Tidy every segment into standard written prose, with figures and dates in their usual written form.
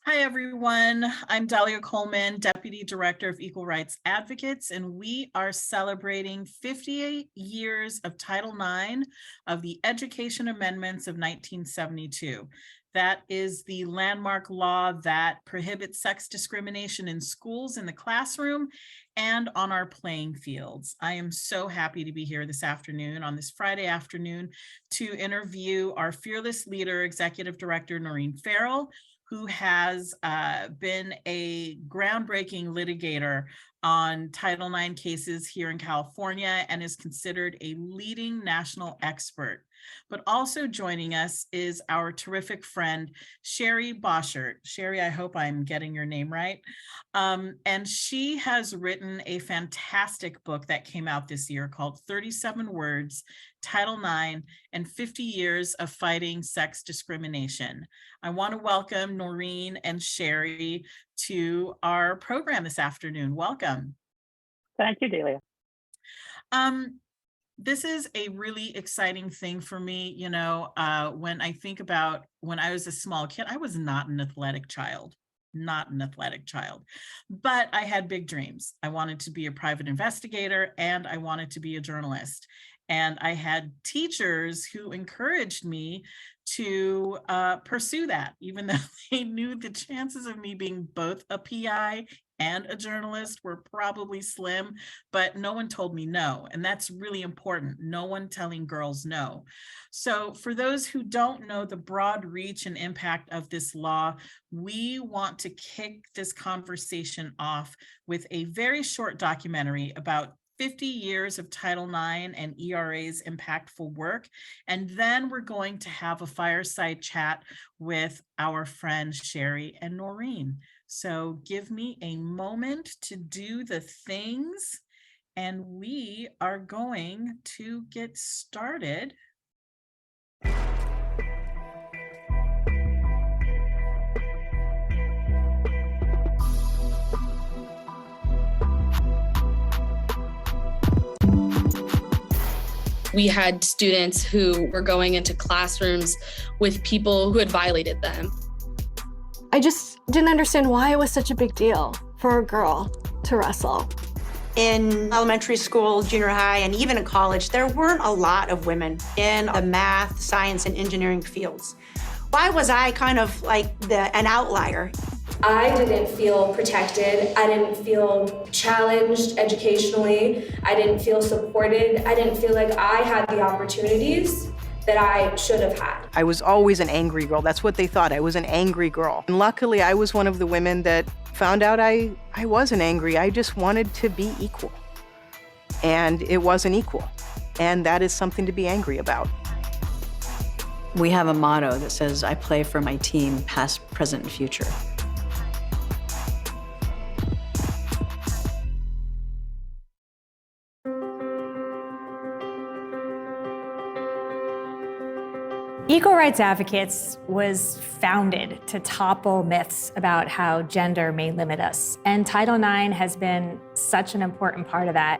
Hi, everyone. I'm Dahlia Coleman, Deputy Director of Equal Rights Advocates, and we are celebrating 58 years of Title IX of the Education Amendments of 1972. That is the landmark law that prohibits sex discrimination in schools, in the classroom, and on our playing fields. I am so happy to be here this afternoon, on this Friday afternoon, to interview our fearless leader, Executive Director Noreen Farrell, who has been a groundbreaking litigator on Title IX cases here in California and is considered a leading national expert. But also joining us is our terrific friend, Sherry Boschert. Sherry, I hope I'm getting your name right. And she has written a fantastic book that came out this year called 37 Words, Title IX, and 50 Years of Fighting Sex Discrimination. I want to welcome Noreen and Sherry to our program this afternoon. Welcome. Thank you, Delia. This is a really exciting thing for me. You know, when I think about when I was a small kid, I was not an athletic child, but I had big dreams. I wanted to be a private investigator and I wanted to be a journalist. And I had teachers who encouraged me to pursue that, even though they knew the chances of me being both a PI and a journalist were probably slim, but no one told me no. And that's really important. No one telling girls no. So for those who don't know the broad reach and impact of this law, we want to kick this conversation off with a very short documentary about 50 years of Title IX and ERA's impactful work. And then we're going to have a fireside chat with our friends Sherry and Noreen. So give me a moment to do the things, and we are going to get started. We had students who were going into classrooms with people who had violated them. I just didn't understand why it was such a big deal for a girl to wrestle. In elementary school, junior high, and even in college, there weren't a lot of women in the math, science, and engineering fields. Why was I kind of like an outlier? I didn't feel protected. I didn't feel challenged educationally. I didn't feel supported. I didn't feel like I had the opportunities that I should have had. I was always an angry girl. That's what they thought. I was an angry girl. And luckily, I was one of the women that found out I wasn't angry. I just wanted to be equal. And it wasn't equal. And that is something to be angry about. We have a motto that says, I play for my team, past, present, and future. Equal Rights Advocates was founded to topple myths about how gender may limit us, and Title IX has been such an important part of that.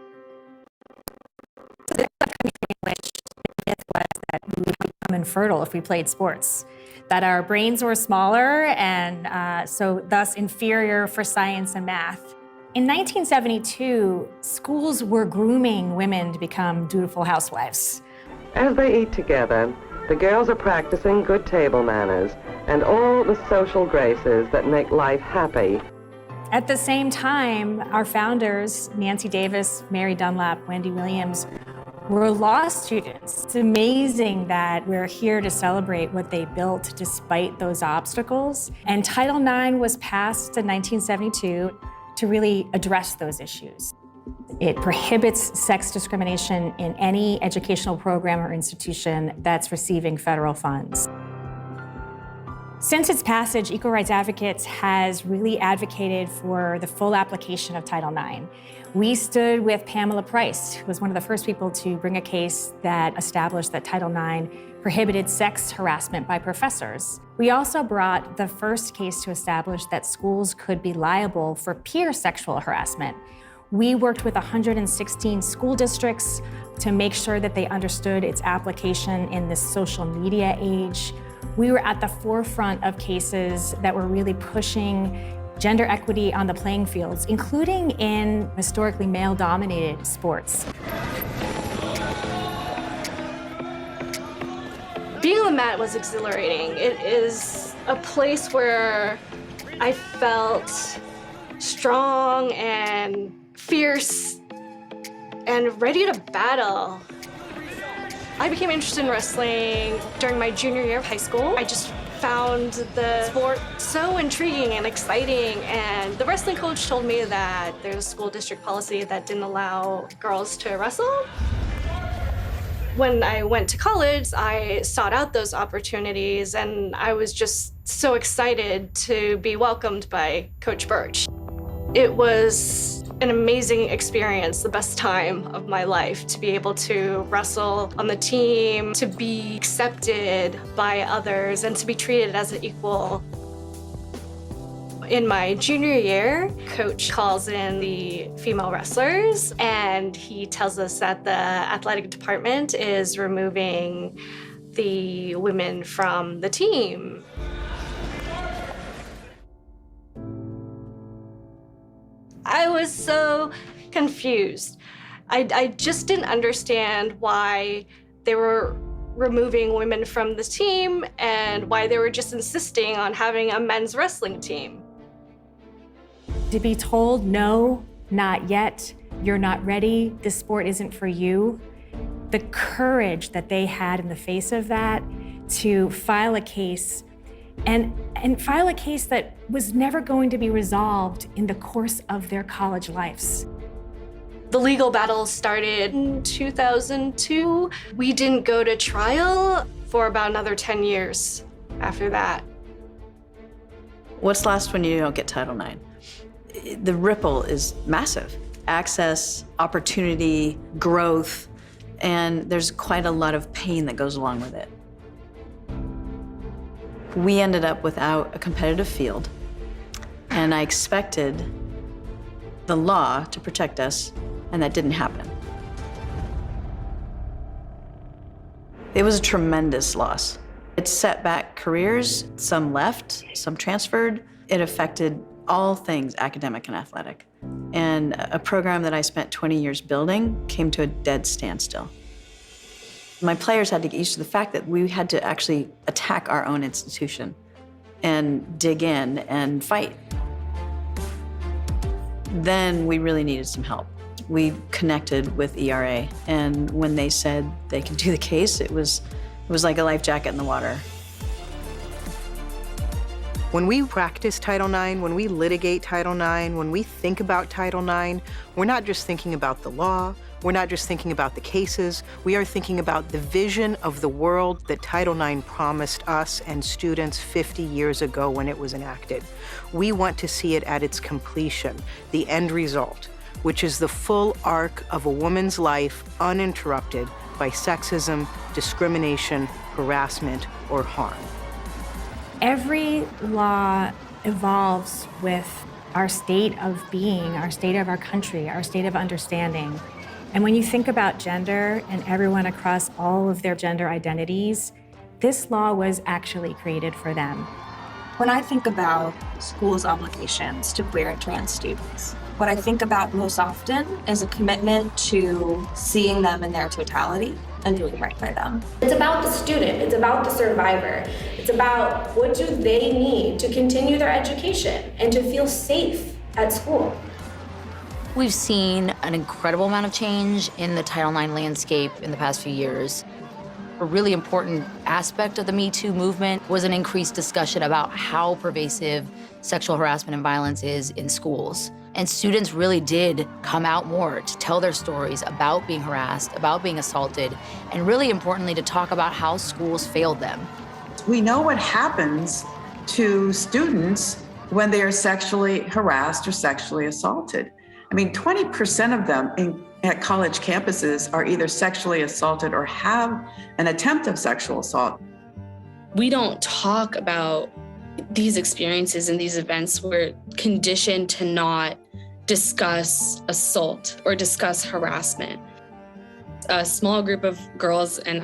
So there's a country in which the myth was that we would become infertile if we played sports, that our brains were smaller and so thus inferior for science and math. In 1972, schools were grooming women to become dutiful housewives. As they eat together, the girls are practicing good table manners and all the social graces that make life happy. At the same time, our founders, Nancy Davis, Mary Dunlap, Wendy Williams, were law students. It's amazing that we're here to celebrate what they built despite those obstacles. And Title IX was passed in 1972 to really address those issues. It prohibits sex discrimination in any educational program or institution that's receiving federal funds. Since its passage, Equal Rights Advocates has really advocated for the full application of Title IX. We stood with Pamela Price, who was one of the first people to bring a case that established that Title IX prohibited sex harassment by professors. We also brought the first case to establish that schools could be liable for peer sexual harassment. We worked with 116 school districts to make sure that they understood its application in this social media age. We were at the forefront of cases that were really pushing gender equity on the playing fields, including in historically male-dominated sports. Being on the mat was exhilarating. It is a place where I felt strong and fierce and ready to battle. I became interested in wrestling during my junior year of high school. I just found the sport so intriguing and exciting, and the wrestling coach told me that there's a school district policy that didn't allow girls to wrestle. When I went to college, I sought out those opportunities, and I was just so excited to be welcomed by Coach Birch. It was an amazing experience, the best time of my life, to be able to wrestle on the team, to be accepted by others, and to be treated as an equal. In my junior year, Coach calls in the female wrestlers, and he tells us that the athletic department is removing the women from the team. I was so confused. I just didn't understand why they were removing women from the team and why they were just insisting on having a men's wrestling team. To be told, no, not yet, you're not ready, this sport isn't for you. The courage that they had in the face of that to file a case and file a case that was never going to be resolved in the course of their college lives. The legal battle started in 2002. We didn't go to trial for about another 10 years after that. What's lost when you don't get Title IX? The ripple is massive. Access, opportunity, growth, and there's quite a lot of pain that goes along with it. We ended up without a competitive field, and I expected the law to protect us, and that didn't happen. It was a tremendous loss. It set back careers. Some left, some transferred. It affected all things academic and athletic. And a program that I spent 20 years building came to a dead standstill. My players had to get used to the fact that we had to actually attack our own institution and dig in and fight. Then we really needed some help. We connected with ERA, and when they said they could do the case, it was like a life jacket in the water. When we practice Title IX, when we litigate Title IX, when we think about Title IX, we're not just thinking about the law, we're not just thinking about the cases, we are thinking about the vision of the world that Title IX promised us and students 50 years ago when it was enacted. We want to see it at its completion, the end result, which is the full arc of a woman's life uninterrupted by sexism, discrimination, harassment, or harm. Every law evolves with our state of being, our state of our country, our state of understanding. And when you think about gender and everyone across all of their gender identities, this law was actually created for them. When I think about schools' obligations to queer and trans students, what I think about most often is a commitment to seeing them in their totality and doing right by them. It's about the student, it's about the survivor. It's about what do they need to continue their education and to feel safe at school. We've seen an incredible amount of change in the Title IX landscape in the past few years. A really important aspect of the Me Too movement was an increased discussion about how pervasive sexual harassment and violence is in schools. And students really did come out more to tell their stories about being harassed, about being assaulted, and really importantly, to talk about how schools failed them. We know what happens to students when they are sexually harassed or sexually assaulted. I mean, 20% of them at college campuses are either sexually assaulted or have an attempt of sexual assault. We don't talk about these experiences and these events. We're conditioned to not discuss assault or discuss harassment. A small group of girls and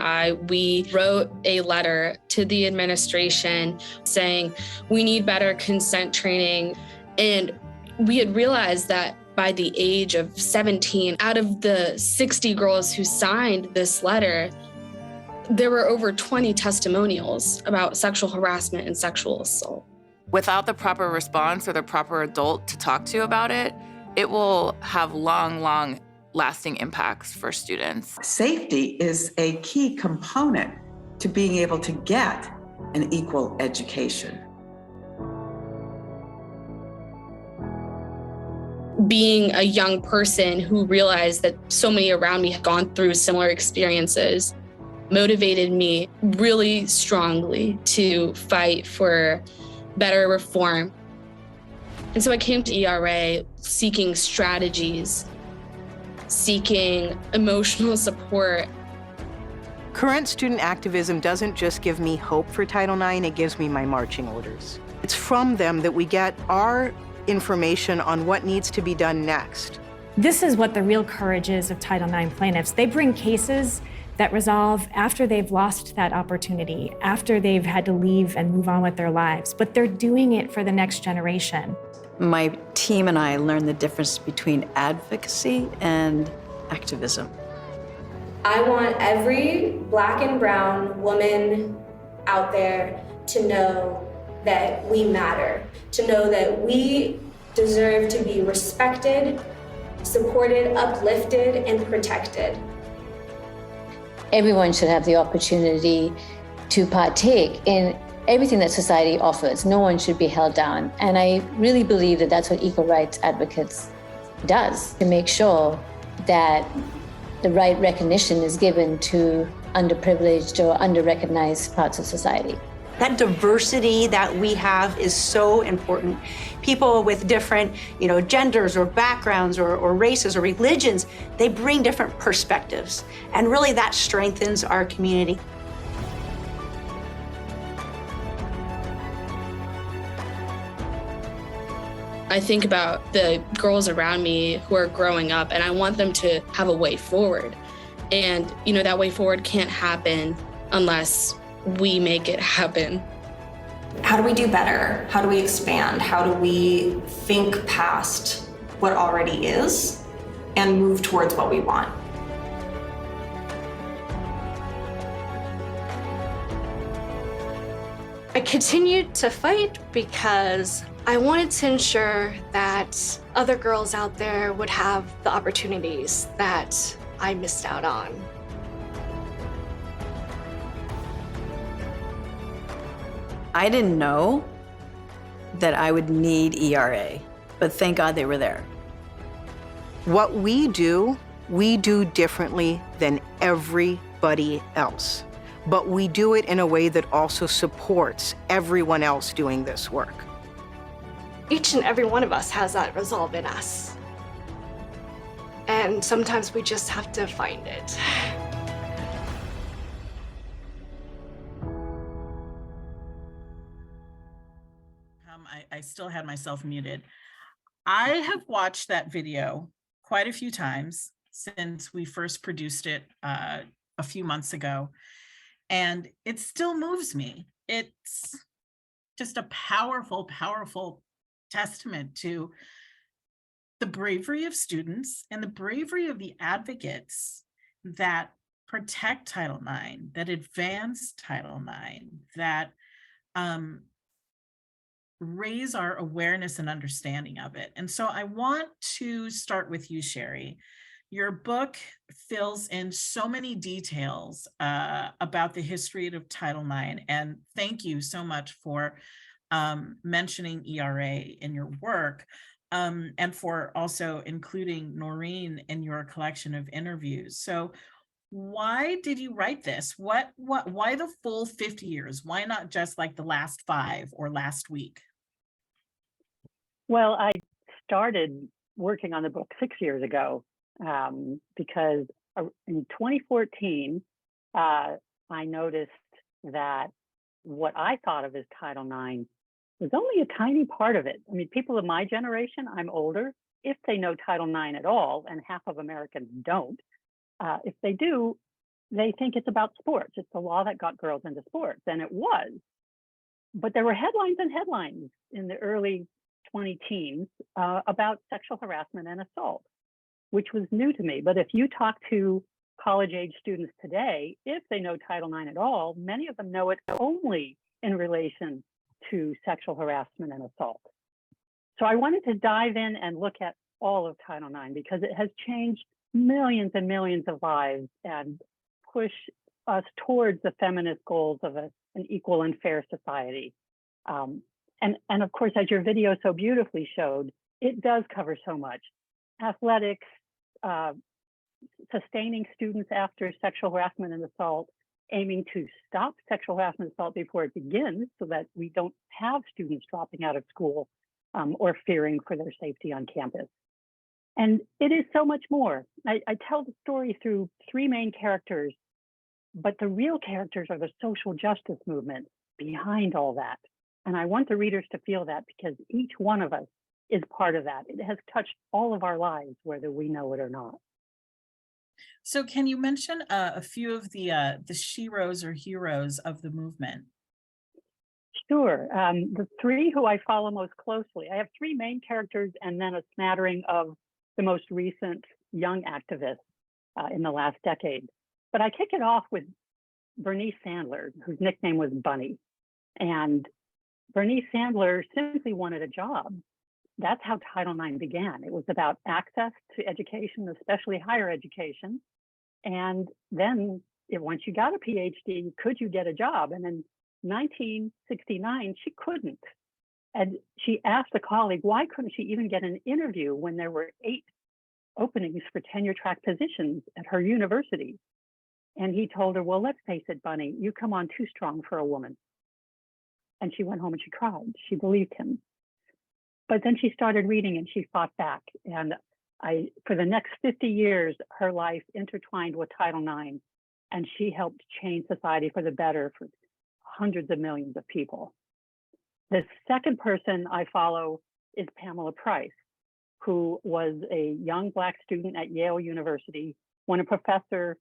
we wrote a letter to the administration saying we need better consent training. And we had realized that by the age of 17, out of the 60 girls who signed this letter, there were over 20 testimonials about sexual harassment and sexual assault. Without the proper response or the proper adult to talk to about it, it will have long lasting impacts for students. Safety is a key component to being able to get an equal education. Being a young person who realized that so many around me had gone through similar experiences motivated me really strongly to fight for better reform. And so I came to ERA seeking strategies, seeking emotional support. Current student activism doesn't just give me hope for Title IX, it gives me my marching orders. It's from them that we get our information on what needs to be done next. This is what the real courage is of Title IX plaintiffs. They bring cases that resolve after they've lost that opportunity, after they've had to leave and move on with their lives, but they're doing it for the next generation. My team and I learned the difference between advocacy and activism. I want every Black and brown woman out there to know that we matter, to know that we deserve to be respected, supported, uplifted, and protected. Everyone should have the opportunity to partake in everything that society offers. No one should be held down. And I really believe that that's what Equal Rights Advocates does, to make sure that the right recognition is given to underprivileged or underrecognized parts of society. That diversity that we have is so important. People with different, genders or backgrounds or races or religions, they bring different perspectives. And really that strengthens our community. I think about the girls around me who are growing up, and I want them to have a way forward. And, that way forward can't happen unless we make it happen. How do we do better? How do we expand? How do we think past what already is and move towards what we want? I continued to fight because I wanted to ensure that other girls out there would have the opportunities that I missed out on. I didn't know that I would need ERA, but thank God they were there. What we do differently than everybody else. But we do it in a way that also supports everyone else doing this work. Each and every one of us has that resolve in us. And sometimes we just have to find it. I still had myself muted. I have watched that video quite a few times since we first produced it a few months ago, and it still moves me. It's just a powerful, powerful testament to the bravery of students and the bravery of the advocates that protect Title IX, that advance Title IX, that raise our awareness and understanding of it. And so I want to start with you, Sherry. Your book fills in so many details about the history of Title IX, and thank you so much for mentioning ERA in your work, and for also including Noreen in your collection of interviews. So why did you write this? Why the full 50 years? Why not just like the last 5 or last week? Well, I started working on the book 6 years ago because in 2014, I noticed that what I thought of as Title IX was only a tiny part of it. I mean, people of my generation, I'm older, if they know Title IX at all, and half of Americans don't, If they do, they think it's about sports. It's the law that got girls into sports, and it was. But there were headlines and headlines in the early 20-teens about sexual harassment and assault, which was new to me. But if you talk to college-age students today, if they know Title IX at all, many of them know it only in relation to sexual harassment and assault. So I wanted to dive in and look at all of Title IX because it has changed millions and millions of lives and push us towards the feminist goals of an equal and fair society. And of course, as your video so beautifully showed, it does cover so much. Athletics, sustaining students after sexual harassment and assault, aiming to stop sexual harassment and assault before it begins so that we don't have students dropping out of school or fearing for their safety on campus. And it is so much more. I tell the story through three main characters, but the real characters are the social justice movement behind all that. And I want the readers to feel that because each one of us is part of that. It has touched all of our lives, whether we know it or not. So can you mention a few of the sheroes or heroes of the movement? Sure. The three who I follow most closely, I have three main characters and then a smattering of the most recent young activists in the last decade. But I kick it off with Bernice Sandler, whose nickname was Bunny. And Bernice Sandler simply wanted a job. That's how Title IX began. It was about access to education, especially higher education. And then once you got a PhD, could you get a job? And in 1969, she couldn't. And she asked a colleague, why couldn't she even get an interview when there were 8 openings for tenure track positions at her university? And he told her, well, let's face it, Bunny, you come on too strong for a woman. And she went home and she cried. She believed him. But then she started reading and she fought back. And for the next 50 years, her life intertwined with Title IX, and she helped change society for the better for hundreds of millions of people. The second person I follow is Pamela Price, who was a young Black student at Yale University when a professor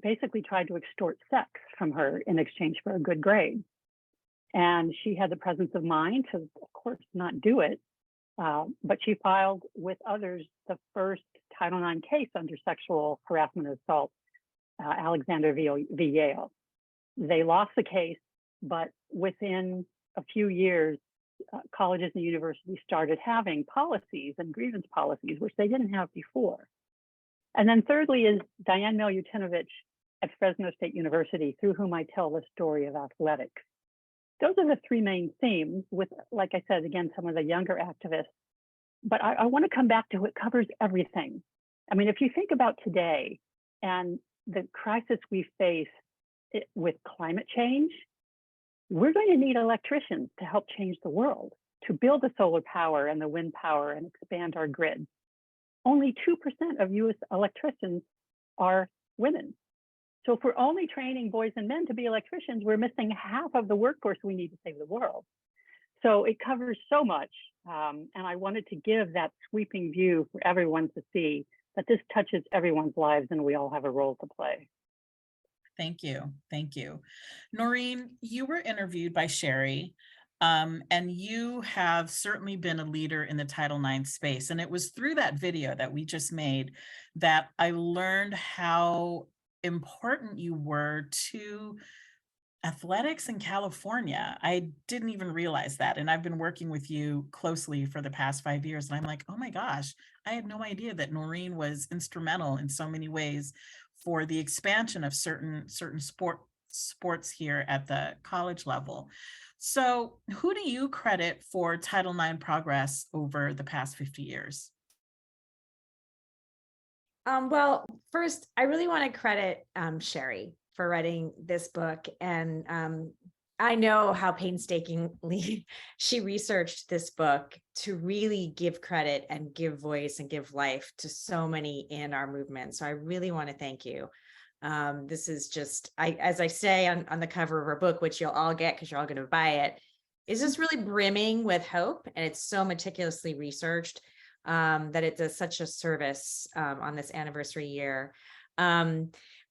basically tried to extort sex from her in exchange for a good grade. And she had the presence of mind to, of course, not do it, but she filed with others the first Title IX case under sexual harassment and assault, Alexander v. Yale. They lost the case, but within a few years, colleges and universities started having policies and grievance policies, which they didn't have before. And then thirdly is Diane Milutinovich at Fresno State University, through whom I tell the story of athletics. Those are the three main themes with, like I said, again, some of the younger activists. But I want to come back to it covers everything. I mean, if you think about today and the crisis we face with climate change, we're going to need electricians to help change the world, to build the solar power and the wind power and expand our grid. Only 2% of US electricians are women. So if we're only training boys and men to be electricians, we're missing half of the workforce we need to save the world. So it covers so much. And I wanted to give that sweeping view for everyone to see that this touches everyone's lives and we all have a role to play. Thank you. Thank you. Noreen, you were interviewed by Sherry, and you have certainly been a leader in the Title IX space. And it was through that video that we just made that I learned how important you were to athletics in California. I didn't even realize that. And I've been working with you closely for the past 5 years. And I'm like, oh my gosh, I had no idea that Noreen was instrumental in so many ways for the expansion of certain sports here at the college level. So who do you credit for Title IX progress over the past 50 years? Well, first, I really want to credit Sherry for writing this book. And I know how painstakingly she researched this book to really give credit and give voice and give life to so many in our movement. So I really want to thank you. This is just, as I say on the cover of our book, which you'll all get because you're all going to buy it, is just really brimming with hope. And it's so meticulously researched. that it does such a service on this anniversary year.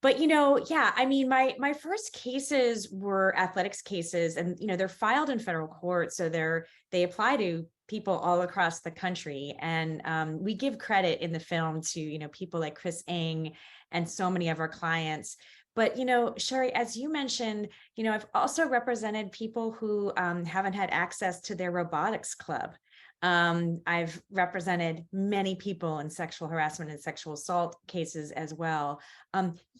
But yeah, I mean, my first cases were athletics cases, and they're filed in federal court, so they apply to people all across the country. And we give credit in the film to people like Chris Ng and so many of our clients. But Sherry, as you mentioned, I've also represented people who haven't had access to their robotics club. I've represented many people in sexual harassment and sexual assault cases as well.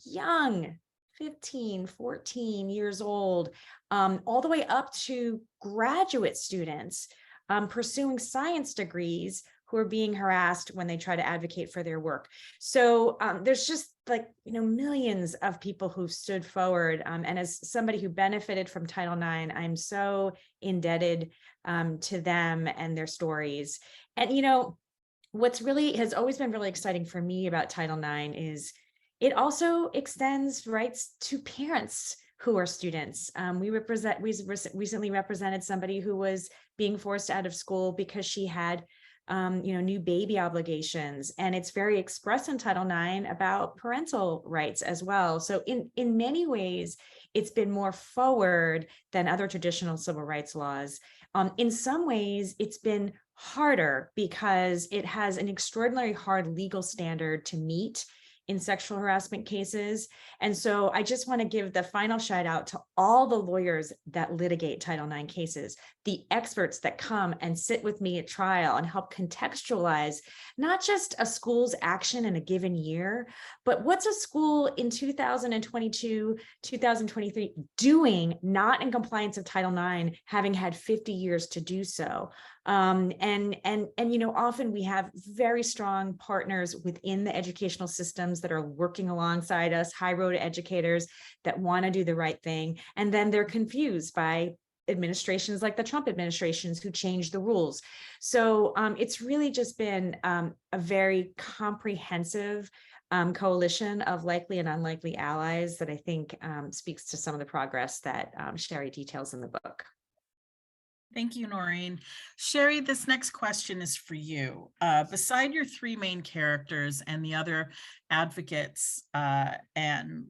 Young, 15, 14 years old, all the way up to graduate students pursuing science degrees who are being harassed when they try to advocate for their work. So there's just millions of people who've stood forward. And as somebody who benefited from Title IX, I'm so indebted to them and their stories. And what's really has always been really exciting for me about Title IX is it also extends rights to parents who are students. We recently represented somebody who was being forced out of school because she had new baby obligations. And it's very expressed in Title IX about parental rights as well. So in many ways, it's been more forward than other traditional civil rights laws. In some ways, it's been harder because it has an extraordinarily hard legal standard to meet in sexual harassment cases. And so I just want to give the final shout out to all the lawyers that litigate Title IX cases, the experts that come and sit with me at trial and help contextualize not just a school's action in a given year, but what's a school in 2022, 2023 doing not in compliance of Title IX, having had 50 years to do so. Often we have very strong partners within the educational systems that are working alongside us, high road educators that want to do the right thing. And then they're confused by administrations like the Trump administrations who changed the rules. So it's really just been a very comprehensive coalition of likely and unlikely allies that I think speaks to some of the progress that Sherry details in the book. Thank you, Noreen. Sherry, this next question is for you. Beside your three main characters and the other advocates and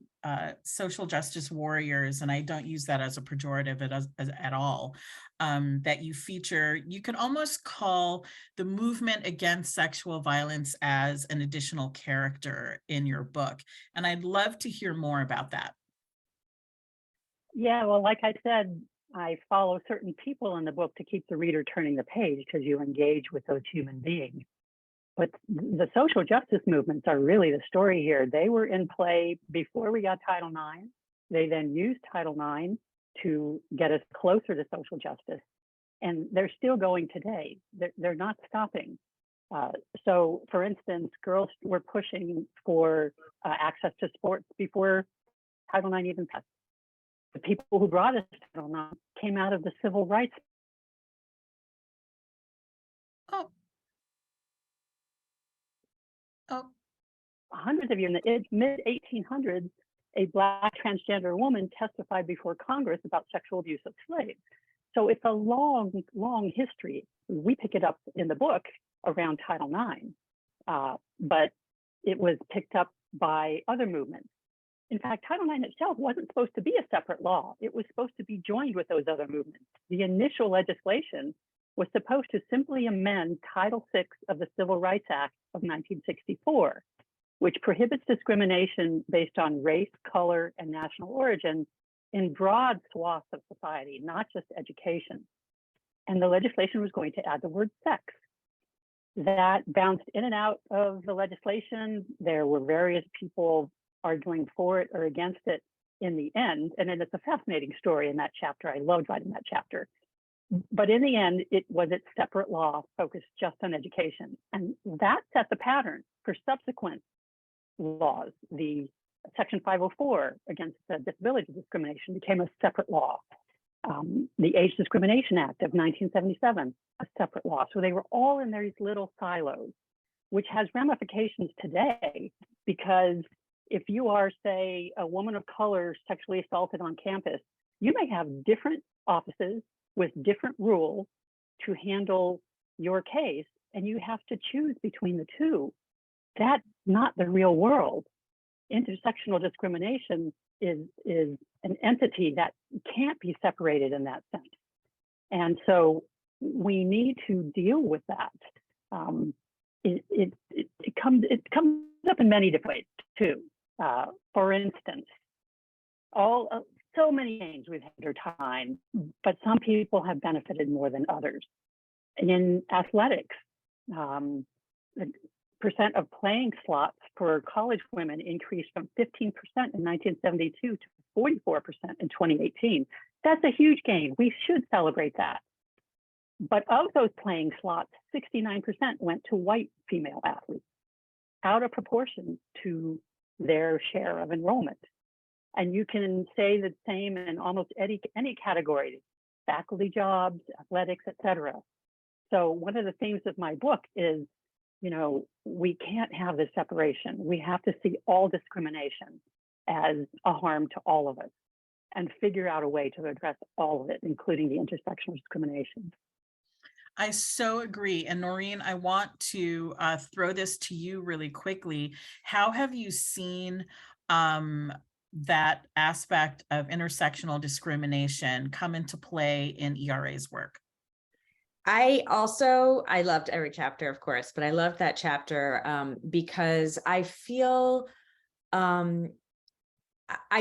social justice warriors, and I don't use that as a pejorative at all, that you feature, you can almost call the movement against sexual violence as an additional character in your book. And I'd love to hear more about that. Yeah, well, like I said, I follow certain people in the book to keep the reader turning the page because you engage with those human beings. But the social justice movements are really the story here. They were in play before we got Title IX. They then used Title IX to get us closer to social justice. And they're still going today. They're not stopping. So for instance, girls were pushing for access to sports before Title IX even passed. The people who brought us to Title IX came out of the civil rights. Hundreds of years, in the mid-1800s, a Black transgender woman testified before Congress about sexual abuse of slaves. So it's a long, long history. We pick it up in the book around Title IX, but it was picked up by other movements. In fact, Title IX itself wasn't supposed to be a separate law. It was supposed to be joined with those other movements. The initial legislation was supposed to simply amend Title VI of the Civil Rights Act of 1964, which prohibits discrimination based on race, color, and national origin in broad swaths of society, not just education. And the legislation was going to add the word sex. That bounced in and out of the legislation. There were various people arguing for it or against it in the end. And then it's a fascinating story in that chapter. I loved writing that chapter. But in the end, it was its separate law focused just on education. And that set the pattern for subsequent laws. The Section 504 against disability discrimination became a separate law. The Age Discrimination Act of 1977, a separate law. So they were all in these little silos, which has ramifications today, because if you are, say, a woman of color sexually assaulted on campus, you may have different offices with different rules to handle your case, and you have to choose between the two. That's not the real world. Intersectional discrimination is an entity that can't be separated in that sense. And so we need to deal with that. It comes up in many different ways too. For instance, so many things we've had over time, but some people have benefited more than others. In athletics, the percent of playing slots for college women increased from 15% in 1972 to 44% in 2018. That's a huge gain. We should celebrate that. But of those playing slots, 69% went to white female athletes, out of proportion to their share of enrollment. And you can say the same in almost any category, faculty jobs, athletics, et cetera. So one of the themes of my book is, we can't have this separation. We have to see all discrimination as a harm to all of us and figure out a way to address all of it, including the intersectional discrimination. I so agree. And Noreen, I want to throw this to you really quickly. How have you seen that aspect of intersectional discrimination come into play in ERA's work? I loved every chapter, of course, but I loved that chapter because I feel, I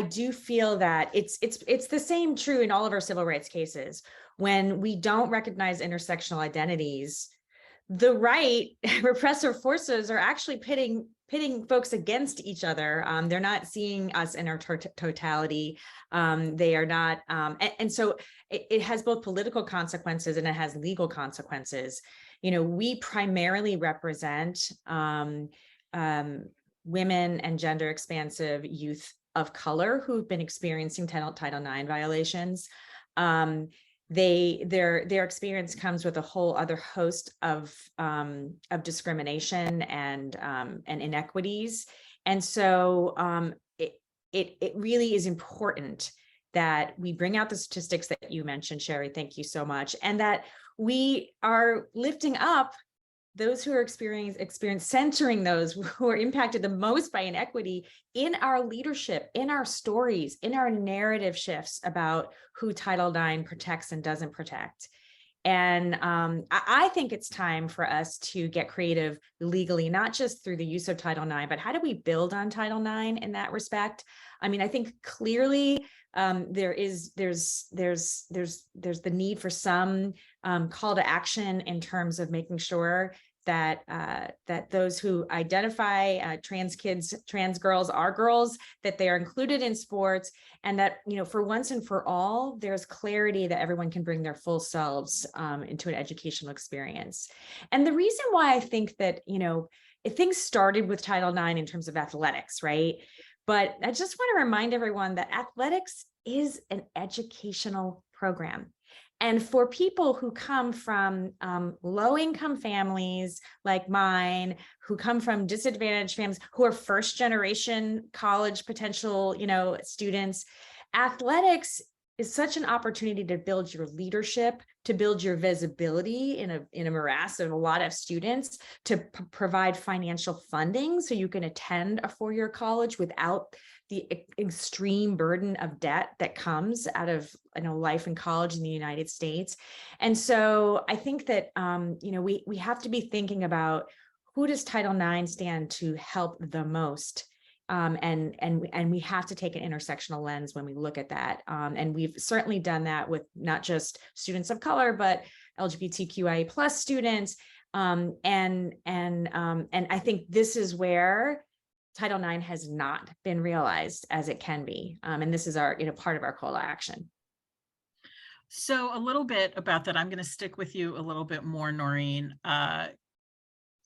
do feel that it's the same true in all of our civil rights cases. When we don't recognize intersectional identities, the right repressive forces are actually pitting folks against each other. They're not seeing us in our totality. They are not, and so it has both political consequences and it has legal consequences. We primarily represent women and gender expansive youth of color who've been experiencing Title IX violations. Their experience comes with a whole other host of discrimination and inequities, and so it really is important that we bring out the statistics that you mentioned, Sherry. Thank you so much, and that we are lifting up those who are centering those who are impacted the most by inequity in our leadership, in our stories, in our narrative shifts about who Title IX protects and doesn't protect. And I think it's time for us to get creative legally, not just through the use of Title IX, but how do we build on Title IX in that respect? I mean, I think clearly there's the need for some call to action in terms of making sure that those who identify trans kids, trans girls are girls, that they are included in sports, and that, for once and for all, there's clarity that everyone can bring their full selves into an educational experience. And the reason why I think that, things started with Title IX in terms of athletics, right? But I just want to remind everyone that athletics is an educational program. And for people who come from low-income families like mine, who come from disadvantaged families, who are first-generation college potential, students, athletics is such an opportunity to build your leadership, to build your visibility in a morass of a lot of students, to provide financial funding so you can attend a four-year college without the extreme burden of debt that comes out of life in college in the United States. And so I think that we have to be thinking about, who does Title IX stand to help the most? And we have to take an intersectional lens when we look at that. And we've certainly done that with not just students of color, but LGBTQIA plus students. And I think this is where Title IX has not been realized as it can be. And this is our, part of our call to action. So a little bit about that. I'm going to stick with you a little bit more, Noreen.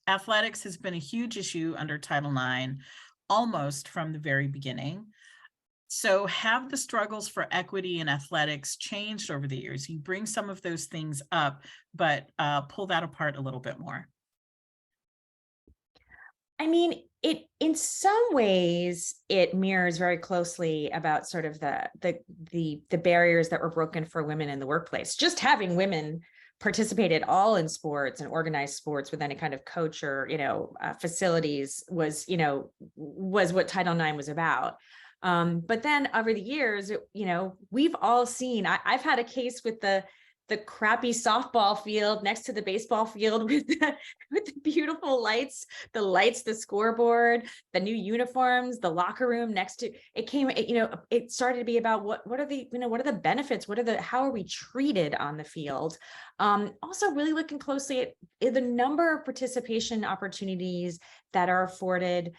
Athletics has been a huge issue under Title IX, almost from the very beginning. So have the struggles for equity in athletics changed over the years? You bring some of those things up, but pull that apart a little bit more. I mean, in some ways, it mirrors very closely about sort of the barriers that were broken for women in the workplace. Just having women participate at all in sports and organized sports with any kind of coach or, facilities was what Title IX was about. But then over the years, we've all seen, I've had a case with the crappy softball field next to the baseball field with the beautiful lights, the scoreboard, the new uniforms, the locker room next to it started to be about what are the benefits? How are we treated on the field? Also really looking closely at the number of participation opportunities that are afforded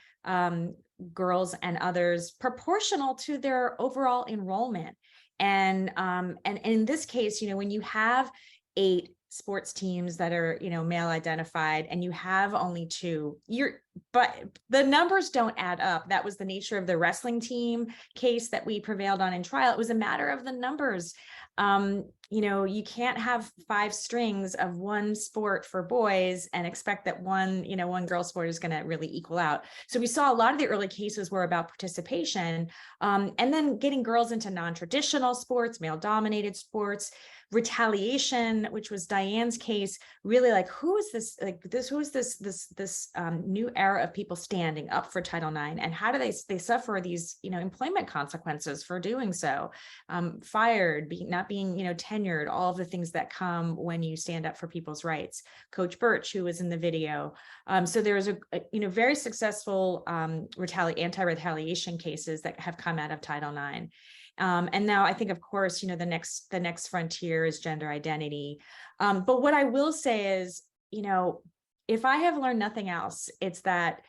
girls and others proportional to their overall enrollment. And in this case, when you have 8 sports teams that are, male identified and you have only 2, but the numbers don't add up. That was the nature of the wrestling team case that we prevailed on in trial. It was a matter of the numbers. You can't have 5 strings of one sport for boys and expect that one girl sport is going to really equal out. So we saw a lot of the early cases were about participation, and then getting girls into non-traditional sports, male-dominated sports, retaliation, which was Diane's case, really like, who is this new era of people standing up for Title IX, and how do they suffer these, employment consequences for doing so, fired, not being, tenured, all of the things that come when you stand up for people's rights. Coach Birch, who was in the video. So there was a very successful anti-retaliation cases that have come out of Title IX. And now I think, of course, the next frontier is gender identity. But what I will say is, if I have learned nothing else, it's that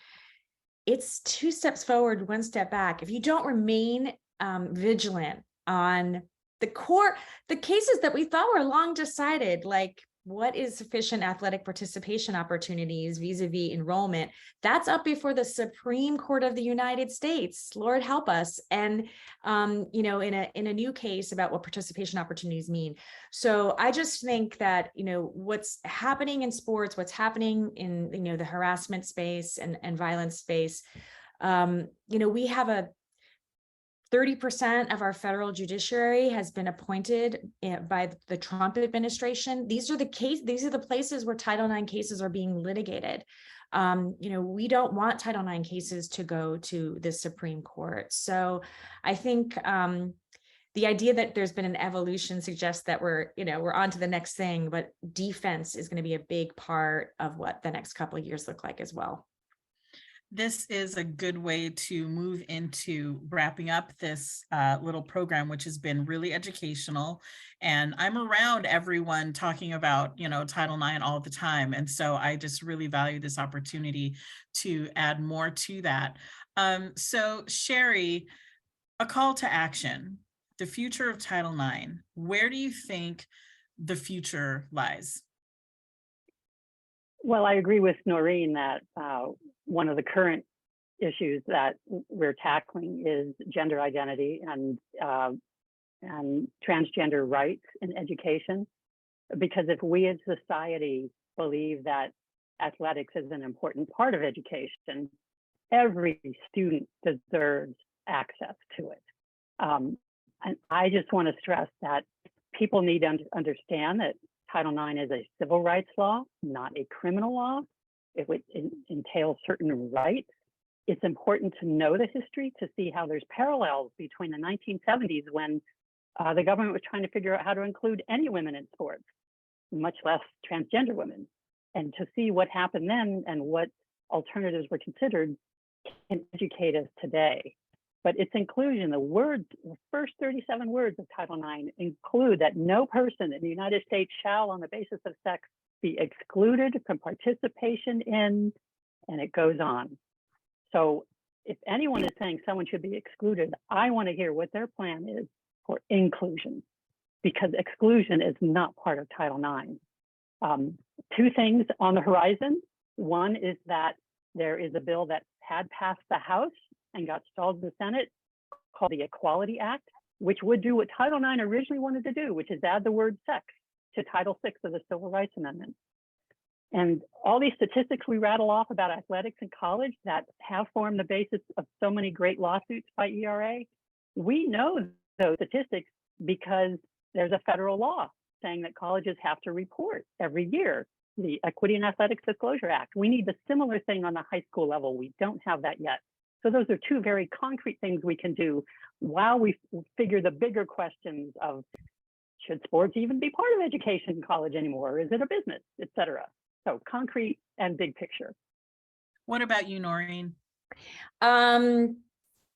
it's 2 steps forward, 1 step back. If you don't remain vigilant on the cases that we thought were long decided, like what is sufficient athletic participation opportunities vis-a-vis enrollment, that's up before the Supreme Court of the United States. Lord help us. And, in a new case about what participation opportunities mean. So I just think that, what's happening in sports, what's happening in, the harassment space and violence space, we have 30% of our federal judiciary has been appointed by the Trump administration. These are the places where Title IX cases are being litigated. We don't want Title IX cases to go to the Supreme Court. So I think the idea that there's been an evolution suggests that we're on to the next thing, but defense is going to be a big part of what the next couple of years look like as well. This is a good way to move into wrapping up this little program, which has been really educational. And I'm around everyone talking about, Title IX all the time. And so I just really value this opportunity to add more to that. So Sherry, a call to action, the future of Title IX. Where do you think the future lies? Well, I agree with Noreen that one of the current issues that we're tackling is gender identity and transgender rights in education. Because if we as society believe that athletics is an important part of education, every student deserves access to it. And I just want to stress that people need to understand that Title IX is a civil rights law, not a criminal law. It would entail certain rights. It's important to know the history to see how there's parallels between the 1970s when the government was trying to figure out how to include any women in sports, much less transgender women. And to see what happened then and what alternatives were considered can educate us today. But its inclusion, the first 37 words of Title IX include that no person in the United States shall, on the basis of sex, be excluded from participation in, and it goes on. So if anyone is saying someone should be excluded, I want to hear what their plan is for inclusion, because exclusion is not part of Title IX. 2 things on the horizon. One is that there is a bill that had passed the House and got stalled in the Senate called the Equality Act, which would do what Title IX originally wanted to do, which is add the word sex to Title VI of the Civil Rights Amendment. And all these statistics we rattle off about athletics in college that have formed the basis of so many great lawsuits by ERA, we know those statistics because there's a federal law saying that colleges have to report every year, the Equity and Athletics Disclosure Act. We need the similar thing on the high school level. We don't have that yet. So those are two very concrete things we can do while we figure the bigger questions of, should sports even be part of education in college anymore? Is it a business, et cetera? So concrete and big picture. What about you, Noreen?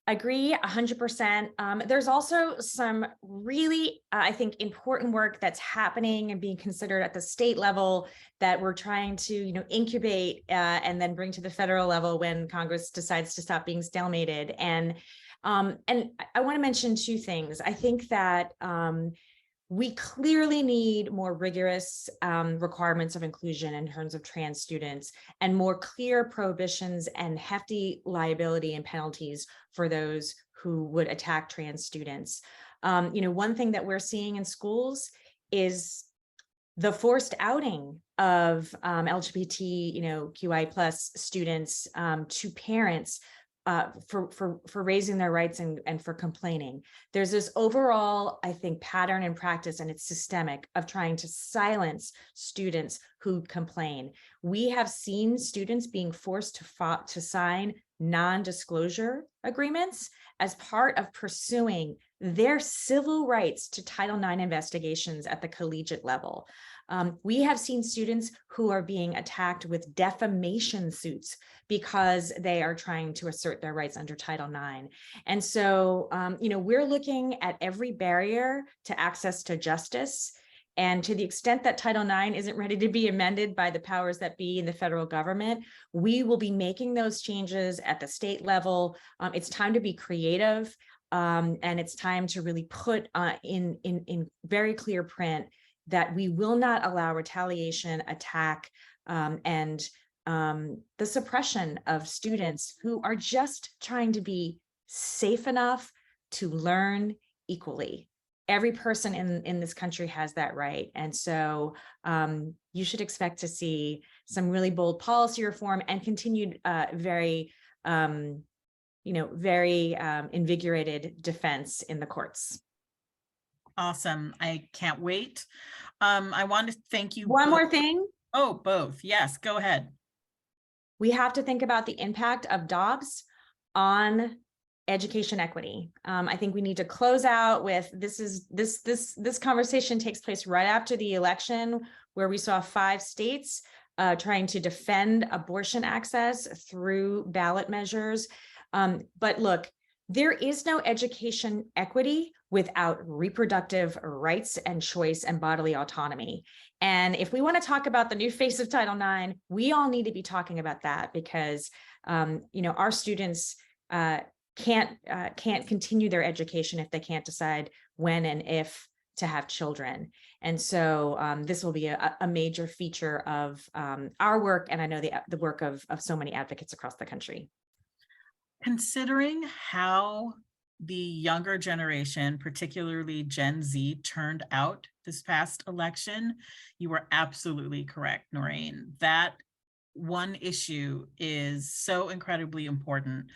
Agree 100%. There's also some really, I think, important work that's happening and being considered at the state level that we're trying to, incubate and then bring to the federal level when Congress decides to stop being stalemated. And I want to mention two things. I think that we clearly need more rigorous requirements of inclusion in terms of trans students and more clear prohibitions and hefty liability and penalties for those who would attack trans students. One thing that we're seeing in schools is the forced outing of LGBT, QI plus students to parents for raising their rights and for complaining. There's this overall, I think, pattern and practice, and it's systemic, of trying to silence students who complain. We have seen students being forced to sign non-disclosure agreements as part of pursuing their civil rights to Title IX investigations at the collegiate level. We have seen students who are being attacked with defamation suits because they are trying to assert their rights under Title IX. And so, we're looking at every barrier to access to justice. And to the extent that Title IX isn't ready to be amended by the powers that be in the federal government, we will be making those changes at the state level. It's time to be creative, and it's time to really put in very clear print that we will not allow retaliation, attack, and the suppression of students who are just trying to be safe enough to learn equally. Every person in this country has that right. And so you should expect to see some really bold policy reform and continued very invigorated defense in the courts. Awesome. I can't wait. I want to thank you. One more thing. Oh, both. Yes, go ahead. We have to think about the impact of Dobbs on education equity. I think we need to close out with this conversation takes place right after the election, where we saw 5 states trying to defend abortion access through ballot measures. But look, there is no education equity without reproductive rights and choice and bodily autonomy. And if we want to talk about the new face of Title IX, we all need to be talking about that, because our students can't continue their education if they can't decide when and if to have children. And so this will be a major feature of our work, and I know the work of so many advocates across the country. Considering how the younger generation, particularly Gen Z, turned out this past election, you were absolutely correct, Noreen. That one issue is so incredibly important.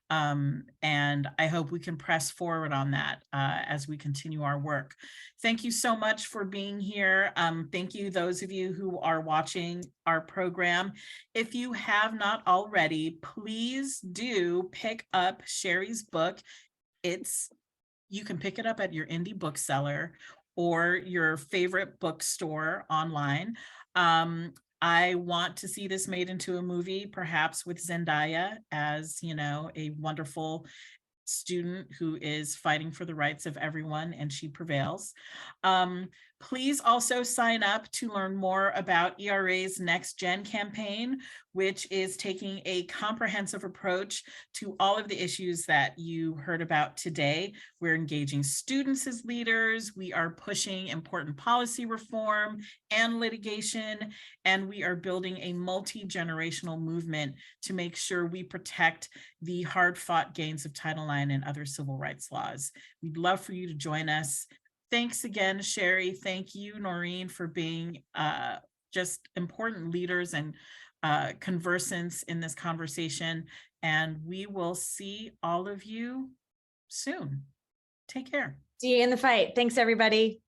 And I hope we can press forward on that as we continue our work. Thank you so much for being here. Thank you, those of you who are watching our program. If you have not already, please do pick up Sherry's book. You can pick it up at your indie bookseller or your favorite bookstore online. I want to see this made into a movie, perhaps with Zendaya as, a wonderful student who is fighting for the rights of everyone, and she prevails. Please also sign up to learn more about ERA's Next Gen campaign, which is taking a comprehensive approach to all of the issues that you heard about today. We're engaging students as leaders, we are pushing important policy reform and litigation, and we are building a multi-generational movement to make sure we protect the hard-fought gains of Title IX and other civil rights laws. We'd love for you to join us. Thanks again, Sherry. Thank you, Noreen, for being just important leaders and conversants in this conversation. And we will see all of you soon. Take care. See you in the fight. Thanks, everybody.